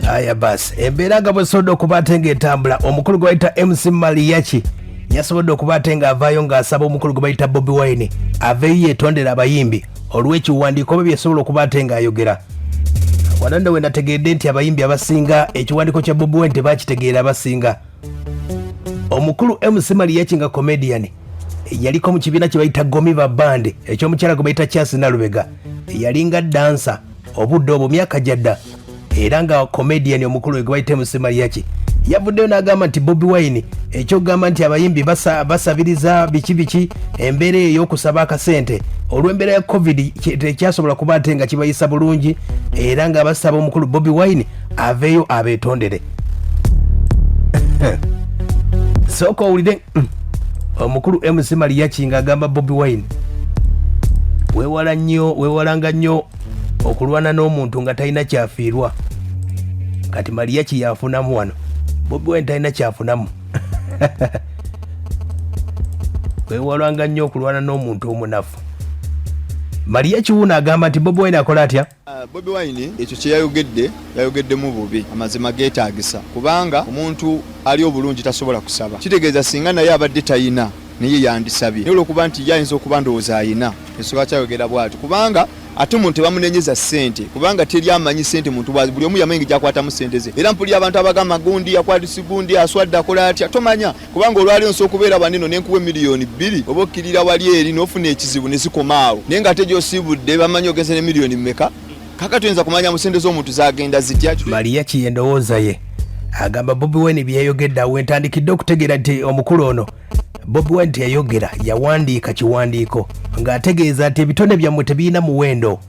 aya basi embeera nga bwesobodde okubaate ng'etambula omukulu gwe bayita MC Mariach yasobodde okubaate ng'avaayo ng'asaba omukulu gwe bayita Bobi Wine aveeyo yetondera abayimbi olw'ekiwandiiko bye byesobola okubaate ng'ayogera wano nno we nategedde nti abayimbi abasinga ekiwandiiko kya Bobi Wine tebakitegeera abasinga omukulu MC Mariach nga comedian yaliko mu kibiina kye bayita Gomiva Band eky'omukyala gwe bayita Charles Nalubega yalinga dansa obudde obwo myaka jadda era nga comedian omukulu gwe bayita MC Mariach yavuddeyo n'agamba nti Bobi Wine ekyogamba nti abayimbi basabiriza biki embeera ey'okusaba akasente olw'embeera ya covid tekyasobola kuba ate nga kibayisa bulungi era nga basaba omukulu Bobi Wine aveeyo abeetondere sooka owulire omukulu MC Mariach ng'agamba Bobi Wine weewalanga nnyo okulwana n'omuntu nga talina kyafiirwa kati Mariach yafunamu wano Bobi Wine talina kyafunamu weewalanga nnyo okulwana n'omuntu omunafu Mariach wuno agamba nti Bobi Wine akola atya Bobi Wine ekyo kye yayogeddemu bubi amazima geetaagisa kubanga omuntu ali obulungi tasobola kusaba kitegeeza singa naye abadde tayina naye yandisabye naye olwokuba nti yayinza okuba ndowooza ayina ensonga kyayogera bw'ati kubanga ate omuntu tebamunenyeza ssente kubanga teri amanyi ssente muntu buli omu yamanyi gyakwatamu ssente ze era mpulira abantu abagamba gundi yakwatisi gundi aswadde akola atya tomanya kubanga olwali nsobola okubeera baneno n'enkuwa miliyoni 2 oba okkirira wali eri n'ofuna ekizibu ne zikoma awo naye ng'ate gy'osiibudde bamanyi ogenze ne miliyoni mmeka kaka tuyinza kumanya mu ssente z'omuntu zagenda zitya Mariach endowooza ye agamba Bobi Wine bye yayogedde awo entandikidde okutegeera nti omukulu ono Bobi Wine teyayogera yawandiika kiwandiiko ng'ategeeza nti ebitonde byammwe tebirina muwendo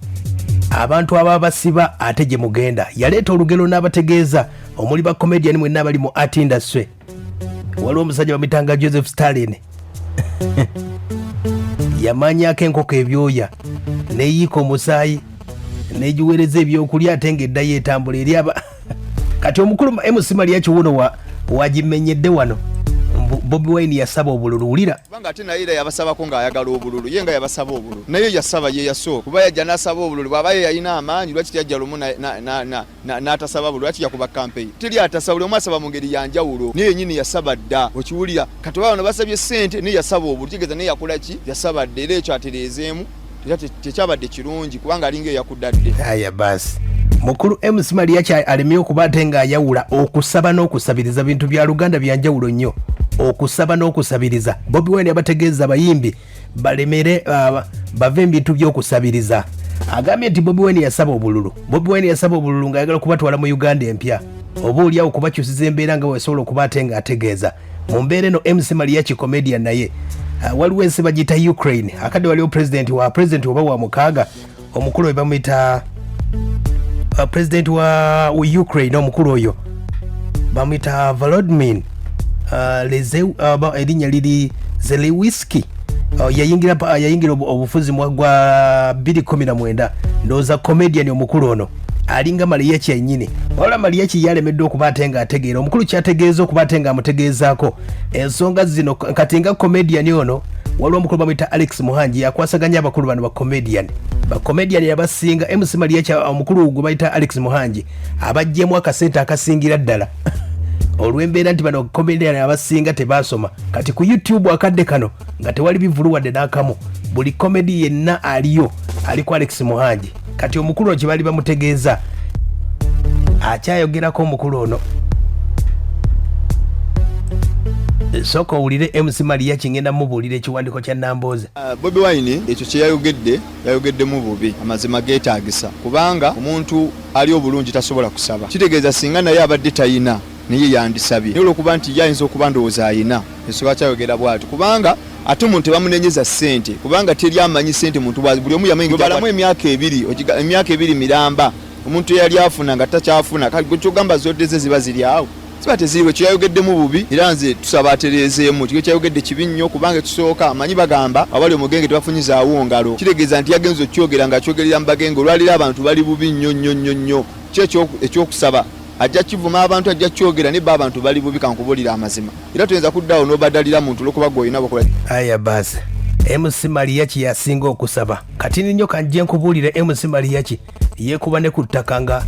abantu ababa basiba ate gye mugenda yaleeta olugero n'abategeeza omuli ba comedian mwenna abali mu art industry waliwo omusajja bamitanga Joseph Stalin yamanyako enkoko ebyoya neyiika omusaayi negiweereza ebyokulya ate ng'eddayo etambula eri aba kati omukulu MC Mariach wuno wagimenyedde wano Bobi Wine yasaba obululu wulira kubanga ate naye yabasabako ng'ayagala obululu ye nga yabasaba obululu naye yasaba ye yasooka kuba yajja n'asaba obululu bw'aba ye yalina amaanyi lwaki teyajja lumu n'atasaba bululu lwaki yakuba campaign teri atasaba buli omu asaba mu ngeri yanjawulo naye yennyini yasaba dda okiwulira kati oba bano basabye ssente naye yasaba obululu kitegeeza naye yakola ki yasaba dda era ekyo atereezeemu era tekyabadde kirungi kubanga alinga eyakuddadde aya basi mukulu MC Mariach alemye okuba ate ng'ayawula okusaba n'okusabiriza bintu bya Luganda byanjawulo nnyo okusaba n'okusabiriza Bobi Wine abategeeza abayimbi balemere bave ebintu by'okusabiriza agambye nti Bobi Wine yasaba obululu ng'ayagala okubatwala mu Uganda empya oba oliawo kubakyusiza embeera nga wesobola okuba ate ng'ategeeza mu mbeera eno MC Mariach comedian naye waliwo ensi bagiyita Ukraine akadde waliwo president oba wa mukaaga omukulu we bamuyita president wa Ukraine omukulu oyo bamuyita Volodymyr erinnya liri Zelensky yayingira obufuzi gwa 2019 ndowooza comedian omukulu ono alinga Mariach yennyini wabula Mariach yalemeddwa okuba ate ng'ategeera omukulu kyategeeza okuba ate ng'amutegeezaako ensonga zino kati nga comedian ono waliwo omukulu bamuyita Alex Muhangi yakwasaganya abakulu bano bakomedian yabasinga MC Mariach omukulu gwe bayita Alex Muhangi abajjemu akasente akasingira ddala olw'embeera nti bano comedian abasinga tebasoma kati ku YouTube akadde kano nga tewali bivulu wadde n'akamu buli comedy yenna aliyo aliko Alex Muhangi kati omukulu ono kye bali bamutegeeza akyayogerako omukulu ono sooka owulire MC Mariach ngenda mubuulira ekiwandiiko kya Nambooze Bobi Wine ekyo kye yayogeddemu bubi amazima geetaagisa kubanga omuntu ali obulungi tasobola kusaba kitegeeza singa naye abadde tayina naye yandisabye naye olwokuba nti yayinza okuba ndowooza ayina ensonga kyayogera bw'ati kubanga ate omuntu tebamunenyeza ssente kubanga teri amanyi ssente muntu buli omu yamanyi balamu emyaka ebiri miramba omuntu eyali afuna nga takyafuna kyogamba zodde ze ziba ziri awo siba teziriwe kyayogeddemu bubi era nze tusaba atereezeemu kyo kyayogedde kibi nnyo kubanga ekisooka amanyi bagamba abali omugenge tebafunyizaawo ngalo kitegeeza nti yagenza okyogera nga kyogerera mu bagenge olwaliro abantu bali bubi nnyo kyekyo ekyokusaba ajja kivuma abantu ajja kyogera ne abantu bali bubi kankubulira amazima era tuyenza kuddawo n'obadalira muntu olwokuba gw'olina bakola aya basi MC Mariach yasinga okusaba kati nnyo kanjje nkubuulire MC Mariach yekuba ne ku ttaka nga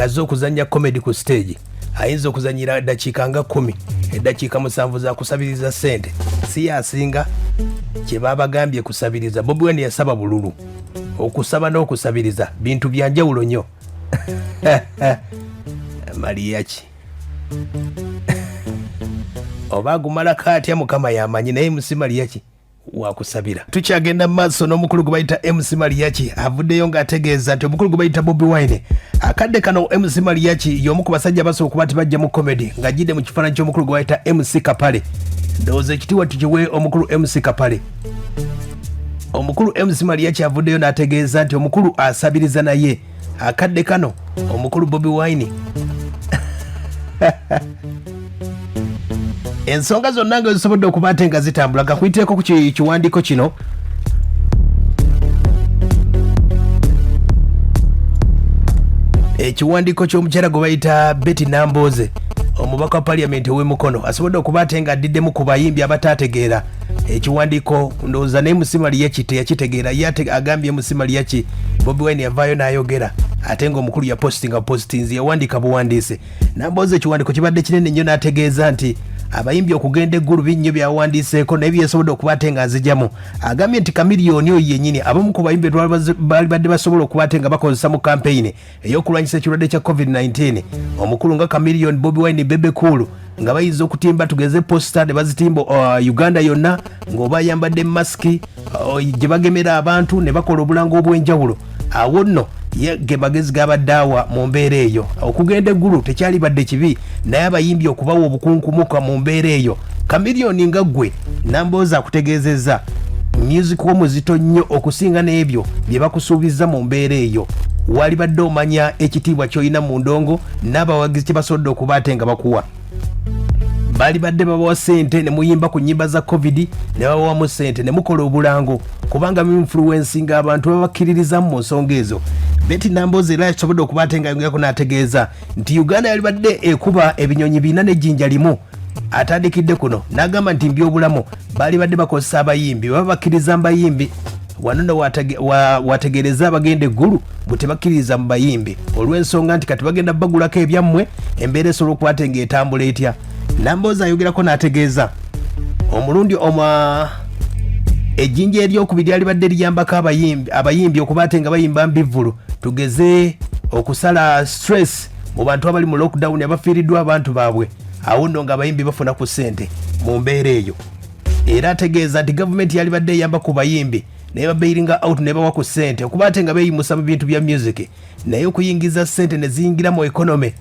azze okuzannya comedy ku stage ayinza okuzanyira dakiika nga 10 eddakiika 7 za kusabiriza ssente si yasinga kye babagambye kusabiriza. Bobi Wine yasaba bululu, okusaba n'okusabiriza bintu bya njawulo nnyo. Mariach oba agumalako atya Mukama yamanyi, naye MC Mariach wakusabira. Tukyagenda mu maaso n'omukulu gwe bayita MC Mariach avuddeyo ng'ategeeza nti omukulu gwe bayita Bobi Wine akadde kano MC Mariach y'omu ku basajja basooka okuba tibajja mu comedy ng'ajjidde mu kifaananyi ky'omukulu gwe bayita MC Kapale. Ndowooza ekitiibwa tukiwe omukulu MC Kapale. Omukulu MC Mariach avuddeyo n'ategeeza nti omukulu asabiriza naye akadde kano omukulu Bobi Wine. Ensonga zonna nga zisobodde okuba ate nga zitambula kakuyiteeko ku kiwandiiko kino. Ekiwandiiko ky'omukyala gwe bayita Betty Nambooze omubaka wa paliamenti ow'emukono asobodde okuba ate nga addiddemu ku bayimbi abataategeera ekiwandiiko. Ndowooza naye MC Mariach teyakitegeera, ye agambye MC Mariach Bobi Wine yavaayo n'ayogera ate ng'omukulu yapositinzi yawandiika buwandiise. Nambooze ekiwandiiko kibadde kinene nnyo n'ategeeza nti abayimbi okugenda eggulu binnyo byawandiiseeko naye byesobola okuba ate nga nzijamu. Agambye nti kamiliyoni oyo yennyini abamu ku bayimbi baali badde basobola okuba ate nga bakozesa mu kampeyini ey'okulwanyisa ekirwadde kya COVID-19. Omukulu nga kamiliyoni Bobi Wine Bebe Cool nga bayinza okutimba tugeze posta ne bazitimba Uganda yonna ng'oba ayambadde masiki gye bagemera abantu ne bakola obulango obw'enjawulo. Awo nno ge magezi gabadde awa mu mbeera eyo. Okugenda eggulu tekyali badde kibi naye abayimbi okubawa obukunkumuka mu mbeera eyo. Kamiliyoni nga ggwe Nambooze akutegeezezza music w'omuzito nnyo okusinga n'ebyo bye bakusuubiza mu mbeera eyo. Wali badde omanya ekitiibwa ky'olina mu ndongo n'abawagizi kye basobodde okuba ate nga bakuwa. Bali badde babawa ssente ne muyimba ku nnyimba za covid ne babawamu ssente ne mukola obulango kubanga mu influencing abantu babakkiririzamu mu nsonga ezo. Betty Nambooze era yasobodde okuba ate nga yongeyako n'ategeeza nti Uganda yali badde ekuba ebinyonyi bina n'ejjinja limu. Atandikidde kuno n'agamba nti mbyobulamu bali badde bakozesa abayimbi babakkiriza mu bayimbi. Wano nno wategeereza abagenda eggulu bwe tebakkiriza mu bayimbi olw'ensonga nti kati bagenda bagulako ebyammwe embeera esobola okuba ate ng'etambula etya. Nambooze ayogerako n'ategeeza omulundi ejjinja eryokubiri ali badde liyambako abayimbi okuba ate nga bayimba mbivvulu tugeze okusala stress mu bantu abali mu lockdown abafiiriddwa abantu baabwe. Awo nno ng'abayimbi bafuna ku ssente mu mbeera eyo. Era ategeeza nti gavumenti yali badde eyamba ku bayimbi naye babairinga out ne bawa ku ssente okuba ate nga beeyimusa mu bintu bya music naye okuyingiza ssente ne ziyingira mu economy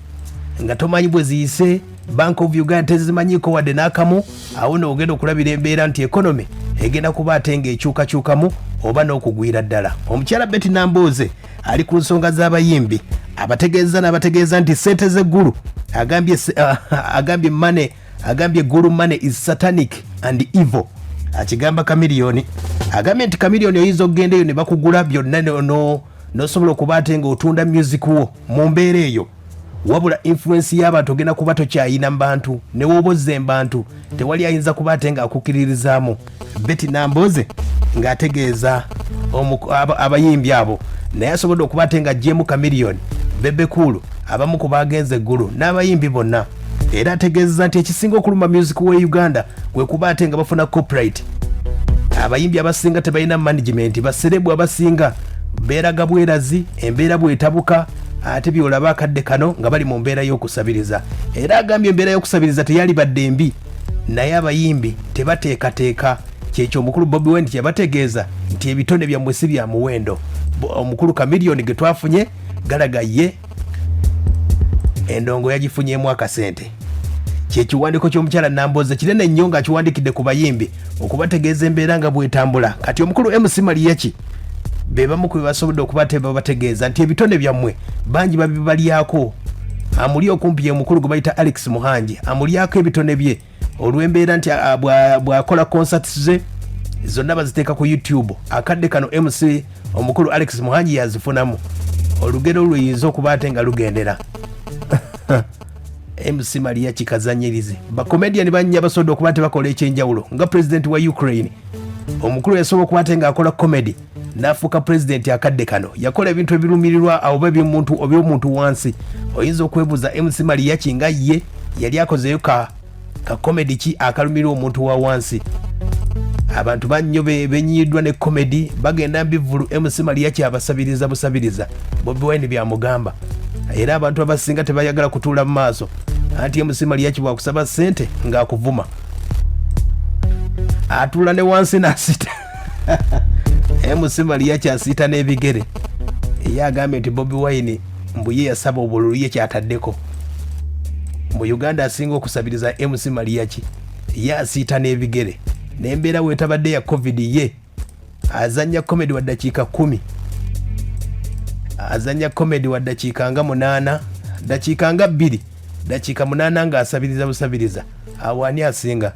nga tomanyi bwe ziyise. Bank of Uganda tezimanyiiko wadde n'akamu. Awo nno ogenda okulabira embeera nti economy egenda kuba ate ng'ekyukakyukamu oba n'okugwira ddala. Omukyala Betty Nambooze ali ku nsonga z'abayimbi abategeeza n'abategeeza nti ssente z'eggulu agambye eggulu money is satanic and evil. Akigamba kamiliyoni agambye nti kamiliyoni oyinza okugenda eyo ne bakugula byonna n'osobola okuba ate ng'otunda music wo mu mbeera eyo. Wabula influence y'abantu ogenda kuba tokyayina mu bantu ne w'obozza bantu tewali ayinza kuba ate ng'akukiririzaamu. Betty Nambooze ng'ategeeza abayimbi abo naye asobodde okuba ate nga ajjeemu kamiliyoni Bebe Cool abamu ku baagenze eggulu n'abayimbi bonna. Era ategeeza nti ekisinga okuluma music we Uganda kwe kuba ate nga bafuna copyright. Abayimbi abasinga tebalina management, baserebu abasinga beeraga bwerazi embeera bwetabuka ate byolaba akadde kano nga bali mu mbeera y'okusabiriza. Era agambye embeera y'okusabiriza teyali badde mbi naye abayimbi tebateekateeka. Kyekyo omukulu Bobi Wine yabategeeza nti ebitonde byammwe si bya muwendo. Omukulu kamiliyoni ge twafunye galaga ye endongo yagifunyeemu akasente. Kyekiwandiiko ky'omukyala Nambooze kinene nnyo nga kiwandikidde ku bayimbi okubategeeza embeera nga bwetambula. Kati omukulu MC Mariach be bamu ku basobodde okuba babategeeza nti ebitonde byammwe bangi babibalyako. Amuli okumpi omukulu gwe bayita Alex Muhangi amulyako ebitonde bye olw'embeera nti bw'akola concerts ze zonna baziteeka ku YouTube. Akadde kano MC omukulu Alex Muhangi yazifunamu olugero luyinza okuba ate nga lugendera. MC Mariach kazanyirize bakomedian bannya basobodde okuba ate bakola ekyenjawulo nga president wa Ukraine. Omukulu yasobola okuba ate nga akola comedy nafuuka pulezidenti akadde kano yakola ebintu ebirumirirwa oba eby'omuntu wansi. Oyinza okwebuuza MC Mariach nga ye yali akozeyo ka komedi ki akalumirwa omuntu wa wansi. Abantu bannyo benyiddwa ne komedi bagenda mbivulu. MC Mariach abasabiriza busabiriza Bobi Wine byamugamba, era abantu abasinga tebayagala kutuula mu maaso anti MC Mariach bwakusaba ssente ng'akuvuma atuula ne wansi n'asita. MC Mariach asiita n'ebigere. Ye agambye nti Bobi Wine mbu ye yasaba obululu ye kyataddeko. Mu Uganda asinga okusabiriza MC Mariach ye asiita n'ebigere. N'embeera weetabadde ya covid ye azanya komedi wa dakiika 10, azanya komedi wa dakiika nga 8, dakiika nga 2, dakiika 8 ng'asabiriza busabiriza. Awo ani asinga?